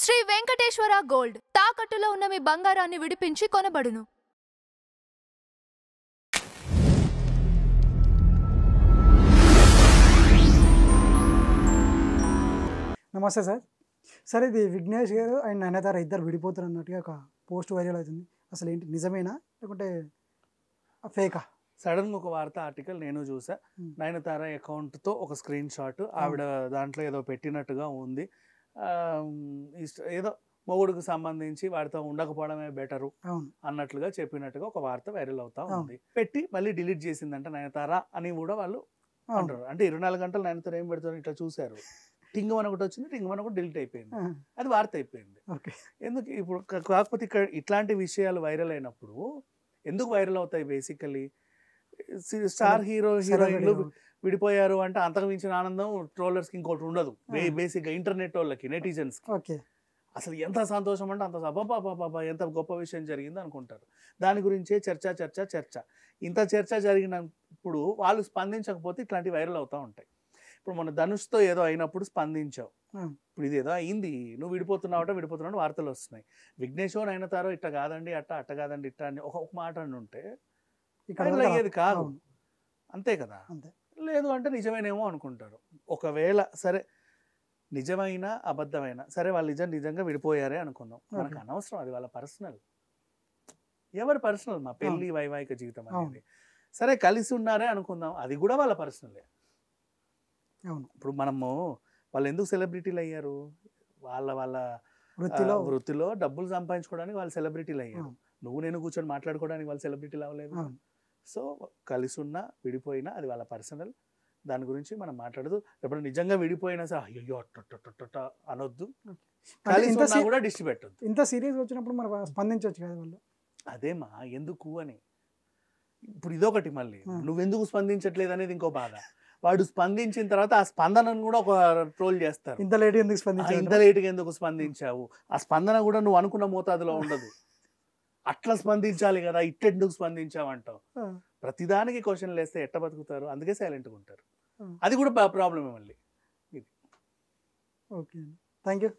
Shri Venkateswara gold తాకట్టులో ఉన్న మీ బంగారాన్ని విడిపించి కొనబడును. నమస్తే సార్. సార్, ఇది విఘ్నేష్ గారు అండ్ నయనతార ఇద్దరు విడిపోతారు అన్నట్టుగా ఒక పోస్ట్ వైరల్ అవుతుంది. అసలు ఏంటి, నిజమేనా లేకుంటే ఫేకా? సడన్గా ఒక వార్త ఆర్టికల్ నేను చూసా. నయనతార అకౌంట్తో ఒక స్క్రీన్ షాట్ ఆవిడ దాంట్లో ఏదో పెట్టినట్టుగా ఉంది. ఏదో మొగుడుకు సంబంధించి వాడితో ఉండకపోవడమే బెటరు అన్నట్లుగా చెప్పినట్టుగా ఒక వార్త వైరల్ అవుతా ఉంది. పెట్టి మళ్ళీ డిలీట్ చేసిందంట నయనతార అని కూడా వాళ్ళు అంటారు. అంటే 24 గంటలు నయనతార ఏం పెడతారు ఇట్లా చూశారు, టింగ్ అని ఒకటి వచ్చింది, టింగ్ అని ఒకటి డిలీట్ అయిపోయింది, అది వార్త అయిపోయింది. ఎందుకు ఇప్పుడు కాకపోతే ఇక్కడ ఇట్లాంటి విషయాలు వైరల్ అయినప్పుడు ఎందుకు వైరల్ అవుతాయి? బేసికలీ స్టార్ హీరోయిన్లు విడిపోయారు అంటే అంతకు మించిన ఆనందం ట్రోలర్స్కి ఇంకోటి ఉండదు. బేసిక్గా ఇంటర్నెట్ వాళ్ళకి, నెటిజన్స్కి అసలు ఎంత సంతోషం అంటే అంత బాబా ఎంత గొప్ప విషయం జరిగింది అనుకుంటారు. దాని గురించే చర్చ. ఇంత చర్చ జరిగినప్పుడు వాళ్ళు స్పందించకపోతే ఇట్లాంటివి వైరల్ అవుతూ ఉంటాయి. ఇప్పుడు మన ధనుష్తో ఏదో అయినప్పుడు స్పందించావు, ఇప్పుడు ఇది ఏదో అయింది, నువ్వు విడిపోతున్నావు వార్తలు వస్తున్నాయి. విఘ్నేష్ నయనతారో ఇట్ట కాదండి అట్ట కాదండి ఇట్ట అని ఒక మాట అని ఉంటే ఇక్కడ అయ్యేది కాదు, అంతే కదా. లేదు అంటే నిజమేనేమో అనుకుంటారు. ఒకవేళ సరే నిజమైన అబద్ధమైన సరే వాళ్ళు నిజంగా విడిపోయారే అనుకుందాం, మనకు అనవసరం, అది వాళ్ళ పర్సనల్, ఎవరి పర్సనల్. మా పెళ్లి వైవాహిక జీవితం అనేది సరే కలిసి ఉన్నారే అనుకుందాం, అది కూడా వాళ్ళ పర్సనలే. ఇప్పుడు మనము వాళ్ళు ఎందుకు సెలబ్రిటీలు అయ్యారు? వాళ్ళ వృత్తిలో డబ్బులు సంపాదించుకోవడానికి వాళ్ళు సెలబ్రిటీలు అయ్యారు. నువ్వు నేను కూర్చొని మాట్లాడుకోవడానికి వాళ్ళు సెలబ్రిటీలు అవ్వలేదు. సో కలిసి ఉన్నా విడిపోయినా అది వాళ్ళ పర్సనల్, దాని గురించి మనం మాట్లాడదు. ఎప్పుడు నిజంగా విడిపోయినా సరే అయ్యో అట్ట అనొద్దు, కలిసి ఉన్నా కూడా డిస్ట్రి పెట్టద్దు. ఇంత సీరియస్ వచ్చినప్పుడు మనం స్పందించవచ్చు కదా వాళ్ళు. అదేమా ఎందుకు అని. ఇప్పుడు ఇదొకటి, మళ్ళీ నువ్వెందుకు స్పందించట్లేదు అనేది ఇంకో బాధ. వాడు స్పందించిన తర్వాత ఆ స్పందనను కూడా ఒక ట్రోల్ చేస్తారు. ఇంత లేట్గా ఎందుకు స్పందించావు, ఆ స్పందన కూడా నువ్వు అనుకున్న మోతాదులో ఉండదు. అట్లా స్పందించాలి కదా, ఇట్టెందుకు స్పందించావంటావు. ప్రతిదానికి క్వశ్చన్లు వేస్తే ఎట్ట బతుకుతారు? అందుకే సైలెంట్గా ఉంటారు. అది కూడా ప్రాబ్లమే మళ్ళీ. Okay, thank you.